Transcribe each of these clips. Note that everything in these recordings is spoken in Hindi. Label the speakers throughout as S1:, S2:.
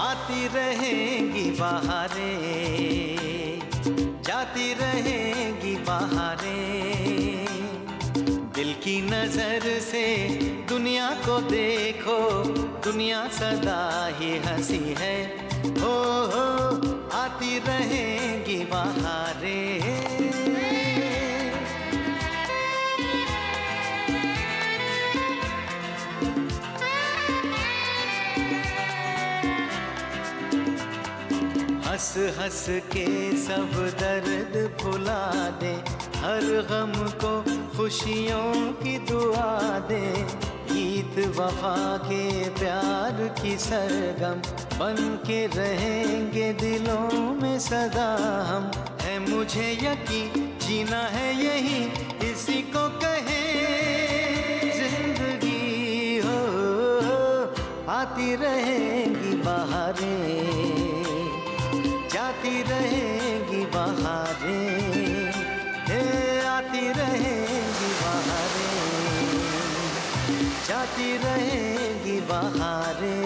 S1: आती रहेंगी बहारें, जाती रहेंगी बहारें। दिल की नजर से दुनिया को देखो, दुनिया सदा ही हंसी है। हो आती रहेंगी बहारें। हंस हंस के सब दर्द भुला दे, हर गम को खुशियों की दुआ दे। गीत वफा के प्यार की सरगम बन के रहेंगे दिलों में सदा हम। है मुझे यकीन जीना है यही, इसी को कहे जिंदगी। हो आती रहेंगी बहारें, जाती रहेंगी बहारें। आती रहेंगी बहारें, जाती रहेंगी बहारें।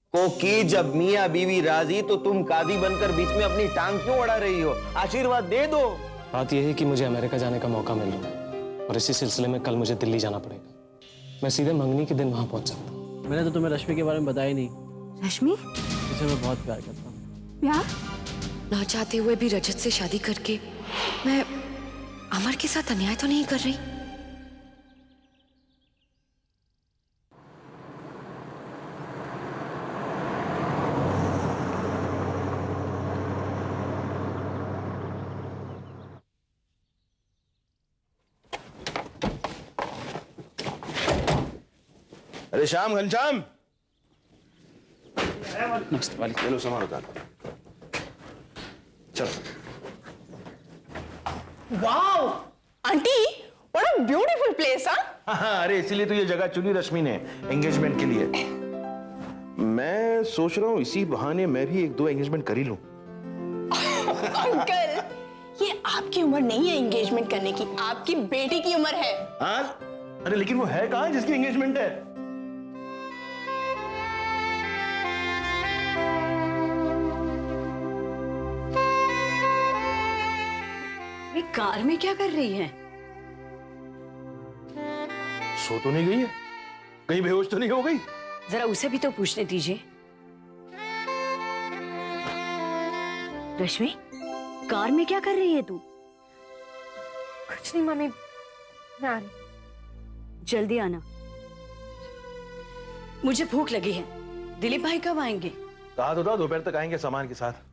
S2: कोकी, जब मियाँ बीवी राजी तो तुम कादी बनकर बीच में अपनी टांग क्यों अड़ा रही हो? आशीर्वाद दे दो।
S3: बात यह है कि मुझे अमेरिका जाने का मौका मिल रहा है और इसी सिलसिले में कल मुझे दिल्ली जाना पड़ेगा। मैं सीधे मंगनी के दिन वहां पहुंच सकता हूँ।
S4: मैंने तो तुम्हें रश्मि के बारे में बताया नहीं।
S5: रश्मि?
S4: जिसे मैं बहुत प्यार करता हूँ।
S5: प्यार?
S6: ना चाहते हुए भी रजत से शादी करके मैं अमर के साथ अन्याय तो नहीं कर रही?
S2: अरे श्याम, घनश्याम।
S4: नमस्ते वाली।
S2: चलो सामान उतार। चलो।
S7: Wow aunty, what a beautiful place.
S2: हाँ, अरे इसीलिए तो ये जगह चुनी रश्मि ने एंगेजमेंट के लिए। मैं सोच रहा हूँ इसी बहाने मैं भी एक दो एंगेजमेंट कर ही लूं।
S7: अंकल, ये आपकी उम्र नहीं है एंगेजमेंट करने की, आपकी बेटी की उम्र है।
S2: हाँ? अरे लेकिन वो है कहाँ जिसकी एंगेजमेंट है?
S5: कार में क्या कर रही है?
S2: सो तो नहीं गई है? कहीं बेहोश तो नहीं हो गई?
S5: जरा उसे भी तो पूछने दीजिए। रश्मि, कार में क्या कर रही है तू?
S6: कुछ नहीं मम्मी, मैं आ रही।
S5: जल्दी आना, मुझे भूख लगी है। दिलीप भाई कब आएंगे?
S2: कहा तो था दोपहर तक आएंगे सामान के साथ।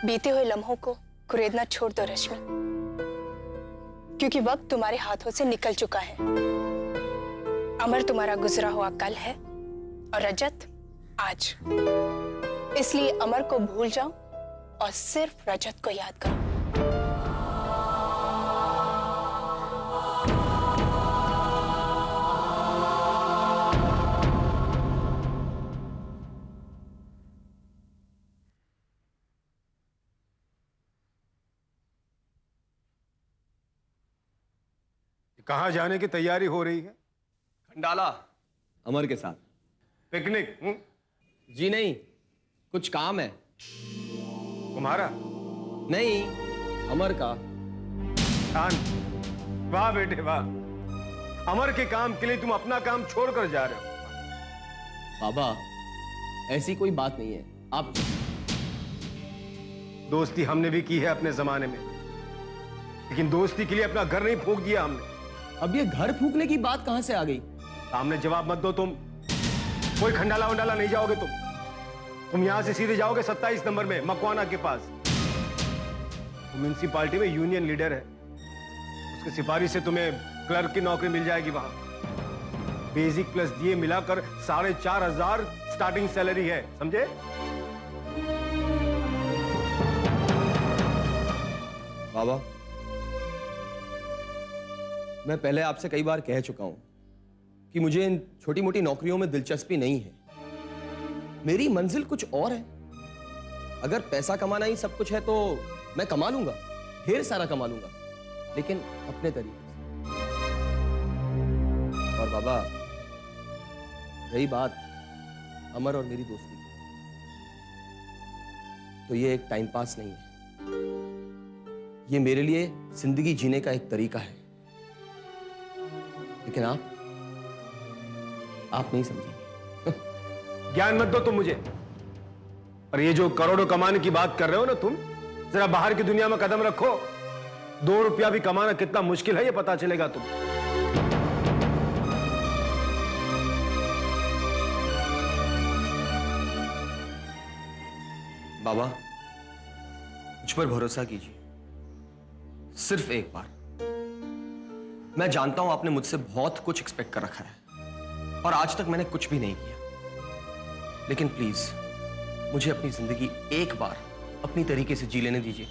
S7: बीते हुए लम्हों को कुरेदना छोड़ दो रश्मि, क्योंकि वक्त तुम्हारे हाथों से निकल चुका है। अमर तुम्हारा गुजरा हुआ कल है और रजत आज। इसलिए अमर को भूल जाओ और सिर्फ रजत को याद करो।
S8: कहाँ जाने की तैयारी हो रही है?
S9: खंडाला, अमर के साथ।
S8: पिकनिक?
S9: जी नहीं, कुछ काम है।
S8: तुम्हारा?
S9: नहीं, अमर का।
S8: शान, वाह बेटे वाह। अमर के काम के लिए तुम अपना काम छोड़कर जा रहे हो।
S9: बाबा, ऐसी कोई बात नहीं है। आप
S8: दोस्ती हमने भी की है अपने जमाने में, लेकिन दोस्ती के लिए अपना घर नहीं फूंक दिया हमने।
S9: अब ये घर फूकने की बात कहां से आ गई?
S8: सामने जवाब मत दो तुम। कोई खंडाला वंडाला नहीं जाओगे तुम यहां से सीधे जाओगे 27 नंबर में मकवाना के पास। म्युनिसिपालिटी में यूनियन लीडर है, उसकी सिफारिश से तुम्हें क्लर्क की नौकरी मिल जाएगी वहां। बेसिक प्लस दिए मिलाकर 4,500 स्टार्टिंग सैलरी है, समझे?
S9: बाबा, मैं पहले आपसे कई बार कह चुका हूं कि मुझे इन छोटी मोटी नौकरियों में दिलचस्पी नहीं है। मेरी मंजिल कुछ और है। अगर पैसा कमाना ही सब कुछ है तो मैं कमा लूंगा, ढेर सारा कमा लूंगा, लेकिन अपने तरीके से। और बाबा, रही बात अमर और मेरी दोस्ती की, तो ये एक टाइम पास नहीं है, ये मेरे लिए जिंदगी जीने का एक तरीका है। लेकिन आप नहीं समझेंगे।
S8: ज्ञान मत दो तुम मुझे। और ये जो करोड़ों कमाने की बात कर रहे हो ना तुम, जरा बाहर की दुनिया में कदम रखो। 2 रुपया भी कमाना कितना मुश्किल है ये पता चलेगा तुम।
S9: बाबा, मुझ पर भरोसा कीजिए, सिर्फ एक बार। मैं जानता हूं आपने मुझसे बहुत कुछ एक्सपेक्ट कर रखा है और आज तक मैंने कुछ भी नहीं किया, लेकिन प्लीज मुझे अपनी जिंदगी एक बार अपनी तरीके से जी लेने दीजिए।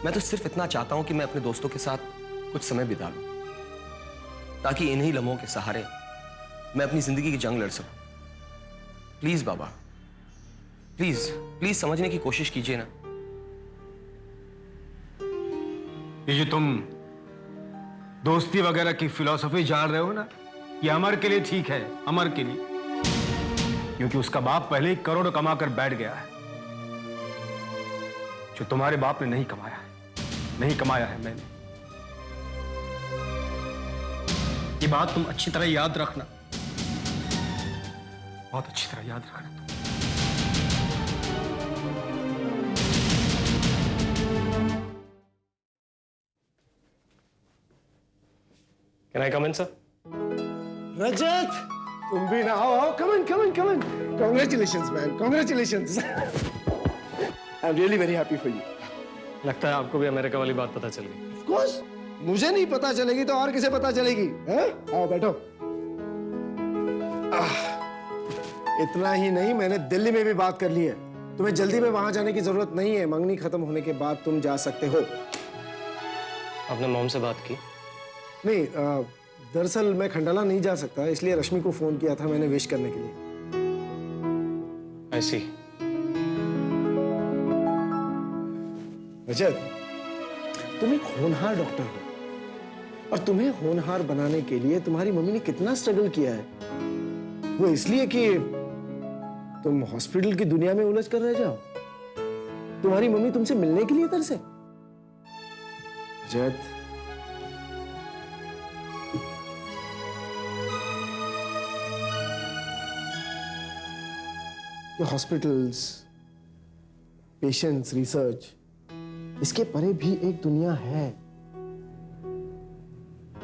S9: मैं तो सिर्फ इतना चाहता हूं कि मैं अपने दोस्तों के साथ कुछ समय बिता लूं, ताकि इन्हीं लम्हों के सहारे मैं अपनी जिंदगी की जंग लड़ सकूं। प्लीज बाबा, प्लीज प्लीज समझने की कोशिश कीजिए ना।
S8: ये जो तुम दोस्ती वगैरह की फिलॉसफी जान रहे हो ना, ये अमर के लिए ठीक है, अमर के लिए, क्योंकि उसका बाप पहले ही करोड़ कमाकर बैठ गया है, जो तुम्हारे बाप ने नहीं कमाया है, नहीं कमाया है मैंने। ये बात तुम अच्छी तरह याद रखना, बहुत अच्छी तरह याद रखना तुम।
S3: Can I come in, sir?
S10: रजत, तुम भी ना आओ। Come in, come in, come in. Congratulations, man. Congratulations. I'm really very happy for you.
S3: लगता है आपको भी अमेरिका वाली बात पता चल गई।
S10: Of course. मुझे नहीं पता चलेगी तो और किसे पता चलेगी? हैं? आओ बैठो। इतना ही नहीं, मैंने दिल्ली में भी बात कर ली है। तुम्हें जल्दी में वहां जाने की जरूरत नहीं है। मंगनी खत्म होने के बाद तुम जा सकते हो।
S3: आपने मॉम से बात की?
S10: नहीं, दरअसल मैं खंडाला नहीं जा सकता, इसलिए रश्मि को फोन किया था मैंने विश करने के लिए।
S3: I see.
S10: रजत, तुम एक होनहार डॉक्टर हो और तुम्हें होनहार बनाने के लिए तुम्हारी मम्मी ने कितना स्ट्रगल किया है। वो इसलिए कि तुम हॉस्पिटल की दुनिया में उलझ कर रह जाओ। तुम्हारी मम्मी तुमसे मिलने के लिए तरसे। रजत, ये हॉस्पिटल्स, पेशेंट्स, रिसर्च, इसके परे भी एक दुनिया है।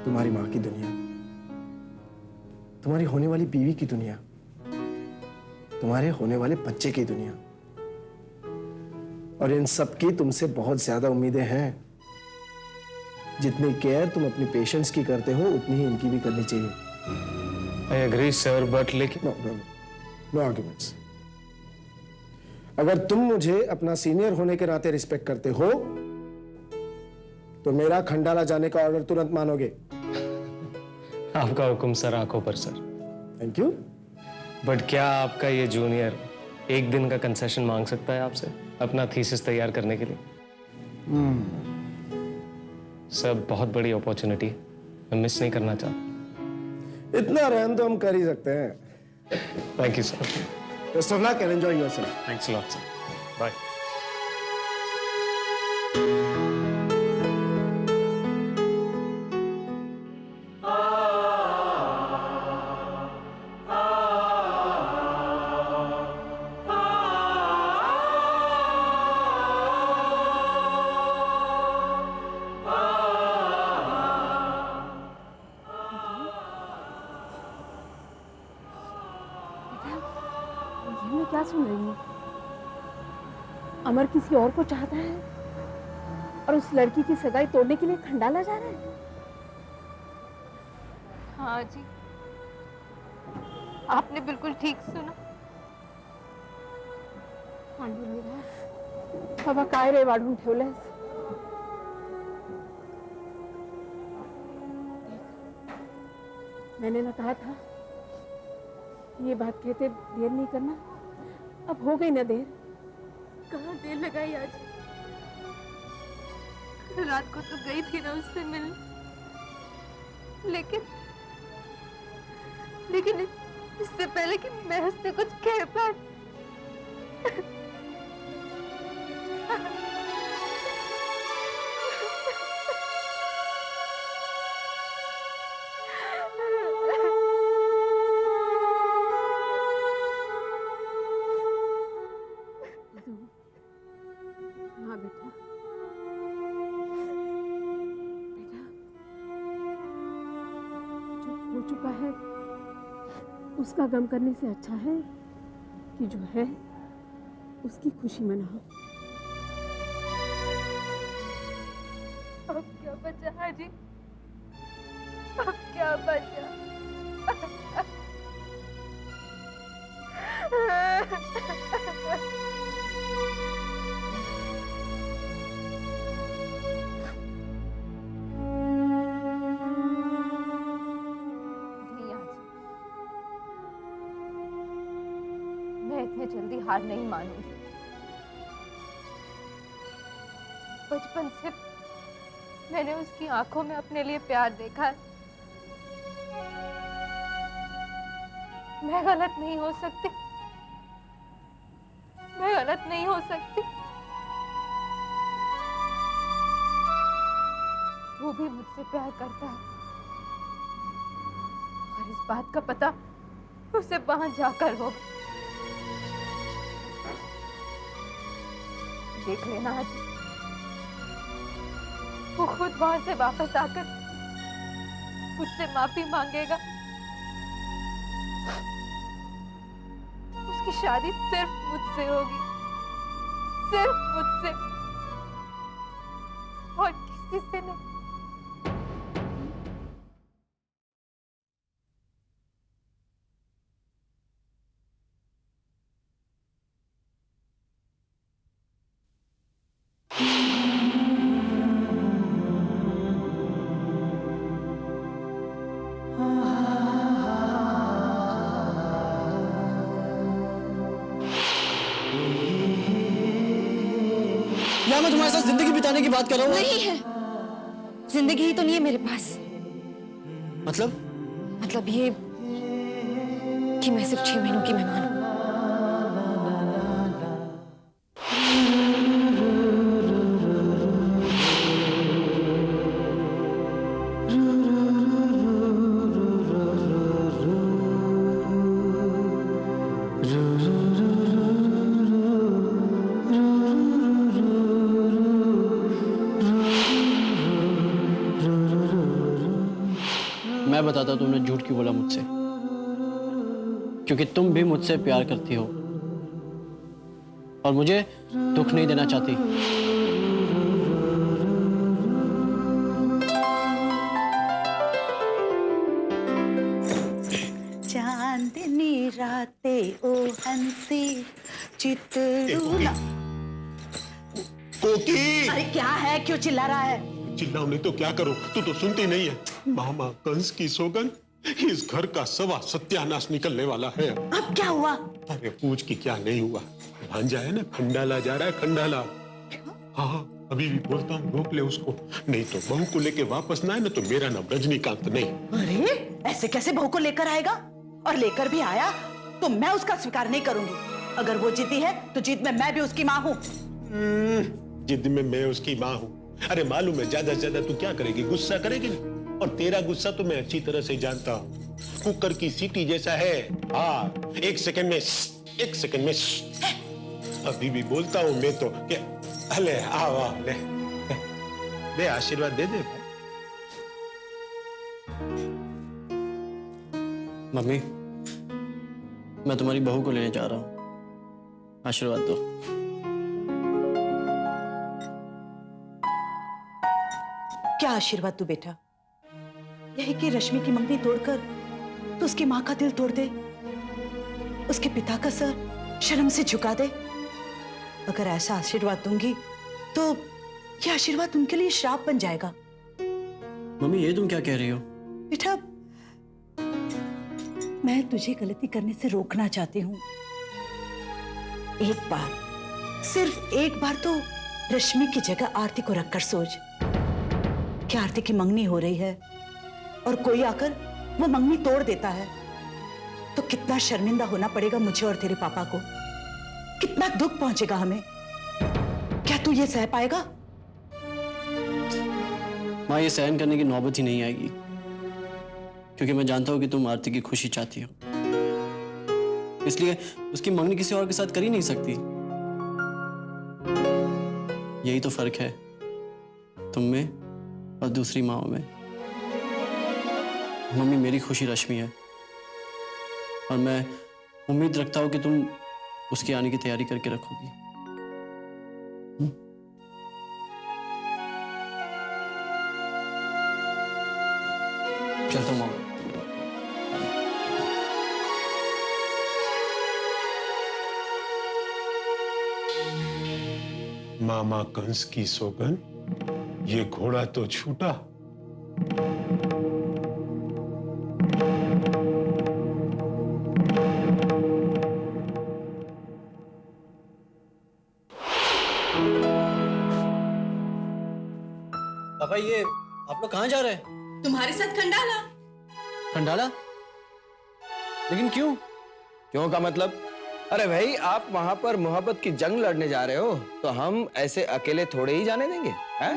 S10: तुम्हारी मां की दुनिया, तुम्हारी होने वाली बीवी की दुनिया, तुम्हारे होने वाले बच्चे की दुनिया, और इन सब की तुमसे बहुत ज्यादा उम्मीदें हैं। जितनी केयर तुम अपने पेशेंट्स की करते हो उतनी ही इनकी भी करनी चाहिए।
S3: I agree, sir, but लेकिन
S10: नो आर्ग्यूमेंट्स। अगर तुम मुझे अपना सीनियर होने के नाते रिस्पेक्ट करते हो तो मेरा खंडाला जाने का ऑर्डर तुरंत मानोगे।
S3: आपका हुक्म सर, आंखों पर सर।
S10: Thank you.
S3: बट क्या आपका ये जूनियर एक दिन का कंसेशन मांग सकता है आपसे अपना थीसिस तैयार करने के लिए? सर, बहुत बड़ी अपॉर्चुनिटी, मैं मिस नहीं करना चाहता।
S10: इतना रहम तो हम कर ही सकते हैं।
S3: Thank you sir.
S10: Best of luck and enjoy yourself.
S3: Thanks a lot sir. Bye.
S11: मैं क्या सुन रही हूँ? अमर किसी और को चाहता है और उस लड़की की सगाई तोड़ने के लिए खंडाला जा रहा है।
S12: हाँ जी, आपने बिल्कुल ठीक सुना।
S11: बाबा काय रे वाढून ठेवलंयस? मैंने ना कहा था ये बात कहते देर नहीं करना। अब हो गई ना देर,
S12: कहाँ देर लगाई आज? कल रात को तो गई थी ना उससे मिलने, लेकिन इससे पहले कि मैं उससे कुछ कह पाऊं,
S11: हाँ बेटा, जो हो चुका है उसका गम करने से अच्छा है कि जो है उसकी खुशी मनाओ।
S12: अब क्या बचा हाजी? अब क्या बचा? नहीं आज मैं इतने जल्दी हार नहीं मानूंगी। बचपन से मैंने उसकी आंखों में अपने लिए प्यार देखा है। मैं गलत नहीं हो सकती, मैं गलत नहीं हो सकती। वो भी मुझसे प्यार करता है और इस बात का पता उसे वहां जाकर होगा। देख लेना आज, वो खुद वहां से वापस आकर मुझसे माफी मांगेगा। उसकी शादी सिर्फ मुझसे होगी, सिर्फ मुझसे और किसी से नहीं।
S4: या मैं तुम्हारे साथ जिंदगी बिताने की बात कर रहा हूँ?
S6: नहीं है, जिंदगी ही तो नहीं है मेरे पास।
S4: मतलब
S6: ये कि मैं सिर्फ 6 महीनों की मेहमान हूँ।
S4: मैं बताता हूँ तुमने झूठ क्यों बोला मुझसे, क्योंकि तुम भी मुझसे प्यार करती हो और मुझे दुख नहीं देना चाहती।
S13: चांदनी रातें ओ हंसी चितरू ना।
S14: कोकी!
S13: अरे क्या है, क्यों चिल्ला रहा है?
S14: चिल्लाओ नहीं तो क्या करो, तू तो सुनती नहीं है। मामा कंस की सौगन, इस घर का सवा सत्यानाश निकलने वाला है।
S13: अब क्या हुआ?
S14: अरे पूछ की क्या नहीं हुआ। भांजा है ना, खंडाला जा रहा है, खंडाला। हाँ अभी भी बोलता हूँ रोक ले उसको, नहीं तो बहू को लेके वापस ना आए ना तो मेरा नाम रजनीकांत नहीं।
S13: अरे ऐसे कैसे बहू को लेकर आएगा? और लेकर भी आया तो मैं उसका स्वीकार नहीं करूंगी। अगर वो जीती है तो जीत में मैं भी उसकी माँ हूँ।
S14: जिद में मैं उसकी माँ हूँ। अरे मालूम है ज्यादा से ज्यादा तू क्या करेगी, गुस्सा करेगी ना। और तेरा गुस्सा तो मैं अच्छी तरह से जानता हूँ, कुकर की सीटी जैसा है। हाँ एक सेकंड में अभी भी बोलता हूँ मैं तो कि अले आओ ले आशीर्वाद दे दे।
S4: मम्मी मैं तुम्हारी बहू को लेने जा रहा हूँ, आशीर्वाद दो।
S13: क्या आशीर्वाद तू बेटा? यही कि रश्मि की मंगनी तोड़कर तो उसकी माँ का दिल तोड़ दे, उसके पिता का सर शर्म से झुका दे। अगर ऐसा आशीर्वाद दूंगी तो यह आशीर्वाद उनके लिए श्राप बन जाएगा।
S4: मम्मी ये तुम क्या कह रही हो?
S13: बेटा मैं तुझे गलती करने से रोकना चाहती हूँ। एक बार सिर्फ एक बार तो रश्मि की जगह आरती को रखकर सोच कि आरती की मंगनी हो रही है और कोई आकर वो मंगनी तोड़ देता है तो कितना शर्मिंदा होना पड़ेगा मुझे और तेरे पापा को, कितना दुख पहुंचेगा हमें। क्या तू ये सह पाएगा?
S4: माँ, ये सहन करने की नौबत ही नहीं आएगी, क्योंकि मैं जानता हूं कि तुम आरती की खुशी चाहती हो, इसलिए उसकी मंगनी किसी और के साथ कर ही नहीं सकती। यही तो फर्क है तुम में और दूसरी माओ में। मम्मी, मेरी खुशी रश्मि है और मैं उम्मीद रखता हूं कि तुम उसके आने की तैयारी करके रखोगी। चलता हूं मामा।
S14: मामा कंस की सौगन, ये घोड़ा तो छूटा।
S4: पापा, ये आप लोग कहाँ जा रहे हैं?
S15: तुम्हारे साथ खंडाला।
S4: खंडाला? लेकिन क्यों?
S16: क्यों का मतलब? अरे भाई, आप वहां पर मोहब्बत की जंग लड़ने जा रहे हो तो हम ऐसे अकेले थोड़े ही जाने देंगे, हैं?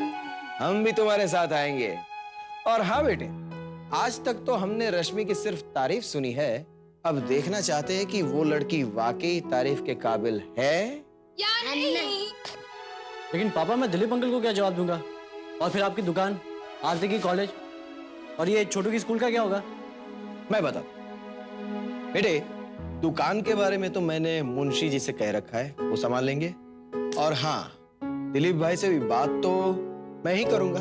S16: हम भी तुम्हारे साथ आएंगे। और हाँ बेटे, आज तक तो हमने रश्मि की सिर्फ तारीफ सुनी है, अब देखना चाहते हैं कि वो लड़की वाकई तारीफ के काबिल है
S12: या नहीं।
S4: लेकिन पापा, मैं दिलीप अंकल को क्या जवाब दूंगा? और फिर आपकी दुकान, आरती की कॉलेज और ये छोटू की स्कूल का क्या होगा?
S16: मैं बता बेटे, दुकान के बारे में तो मैंने मुंशी जी से कह रखा है, वो संभाल लेंगे। और हाँ, दिलीप भाई से भी बात तो मैं ही करूंगा।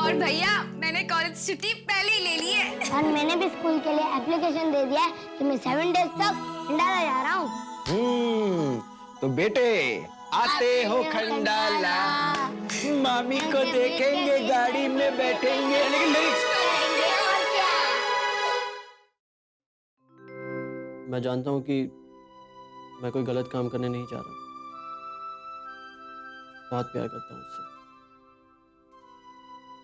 S12: और भैया, मैंने कॉलेज छुट्टी पहले ही ले ली है।
S17: और मैंने भी स्कूल के लिए एप्लीकेशन दे दिया है कि मैं 7 डेज तक खंडाला जा रहा हूँ।
S16: तो बेटे, आते हो खंडाला, मामी को देखेंगे, गाड़ी में बैठेंगे। लेकिन
S4: मैं जानता हूं कि मैं कोई गलत काम करने नहीं जा रहा, बहुत प्यार करता हूं उससे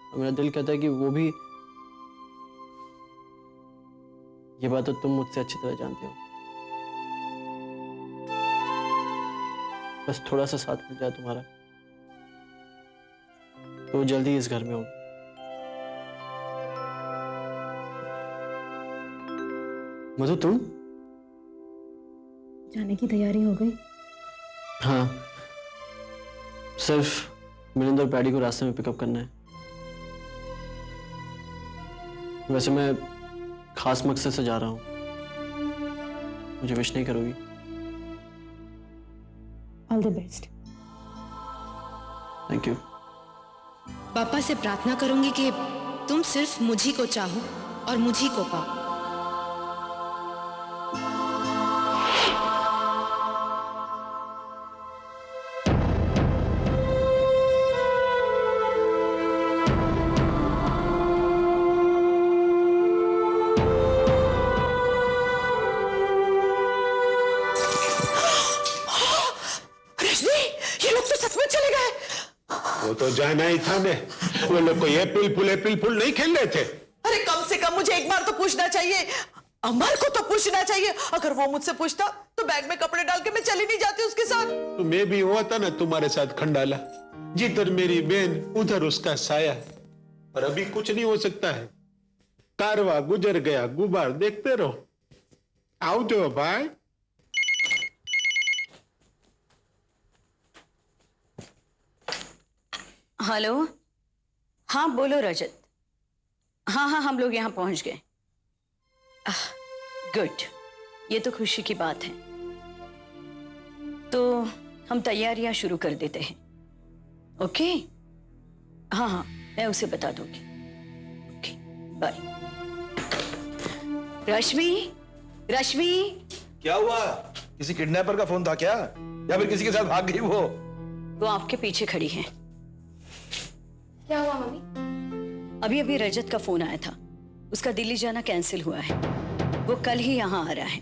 S4: और मेरा दिल कहता है कि वो भी। ये बात तो तुम मुझसे अच्छी तरह जानते हो। बस थोड़ा सा साथ मिल जाए तुम्हारा तो जल्दी ही इस घर में होगी। मधु, तुम
S11: जाने की तैयारी हो गई?
S4: हाँ, सिर्फ मिलिंद और पैडी को रास्ते में पिकअप करना है। वैसे मैं खास मकसद से जा रहा हूं, मुझे विश नहीं करोगी?
S11: All the best.
S4: Thank you.
S6: पापा से प्रार्थना करूंगी कि तुम सिर्फ मुझी को चाहो और मुझी को पाओ।
S14: वो तो जाना ही था ने। वो लोग कोई एप्रिल फुल नहीं खेल रहे थे।
S13: अरे कम से कम मुझे एक बार तो पूछना चाहिए, अमर को तो पूछना चाहिए। अगर वो मुझसे पूछता तो बैग में कपड़े डाल के मैं चली नहीं जाती उसके साथ।
S14: तो मैं भी हुआ था ना तुम्हारे साथ खंडाला, जिधर मेरी बहन उधर उसका साया। पर अभी कुछ नहीं हो सकता है, कारवा गुजर गया, गुबार देखते रहो। आओ जो भाई।
S5: हेलो, हाँ बोलो रजत। हाँ हाँ, हम लोग यहाँ पहुंच गए। गुड, ये तो खुशी की बात है। तो हम तैयारियां शुरू कर देते हैं। ओके? हाँ हाँ, मैं उसे बता दूंगी। Okay, bye. रश्मि, रश्मि।
S2: क्या हुआ? किसी किडनैपर का फोन था क्या, या फिर किसी के साथ भाग गई वो?
S5: वो आपके पीछे खड़ी है।
S12: क्या हुआ मम्मी?
S5: अभी अभी रजत का फोन आया था, उसका दिल्ली जाना कैंसिल हुआ है। वो कल ही यहाँ आ रहा है।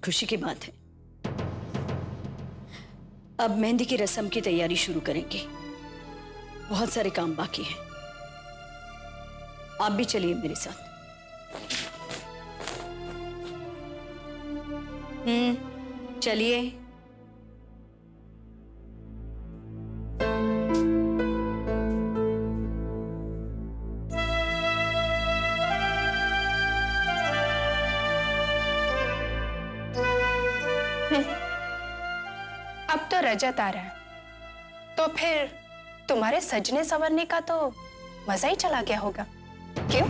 S5: खुशी की बात है। अब मेहंदी की रस्म की तैयारी शुरू करेंगे। बहुत सारे काम बाकी हैं। आप भी चलिए मेरे साथ। चलिए।
S7: अब तो रजत आ रहा है, तो फिर तुम्हारे सजने संवरने का तो मजा ही चला गया होगा, क्यों?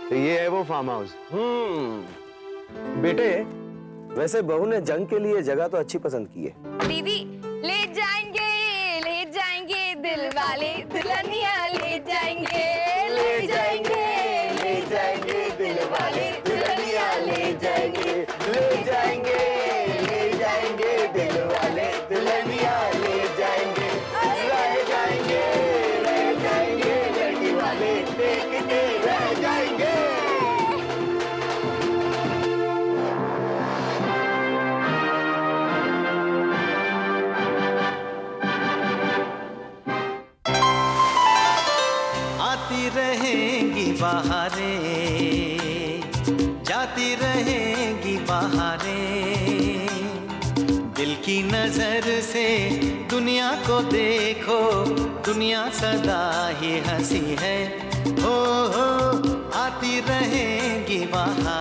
S16: तो ये है वो फार्म हाउस। बेटे, वैसे बहू ने जंग के लिए जगह तो अच्छी पसंद की है।
S12: दीदी ले जाएंगे दिल वाले दुल्हनिया ले जाएंगे दिल वाले दुल्हनिया ले जाएंगे
S16: दिल वाले दुल्हनिया ले जाएंगे लड़की वाले देखते रह जाएंगे।
S1: आती रहेंगी बहारें, जाती रहेंगी बहारें, दिल की नजर से दुनिया को देखो, दुनिया सदा ही हंसी है। हो आती रहेंगी बहारें।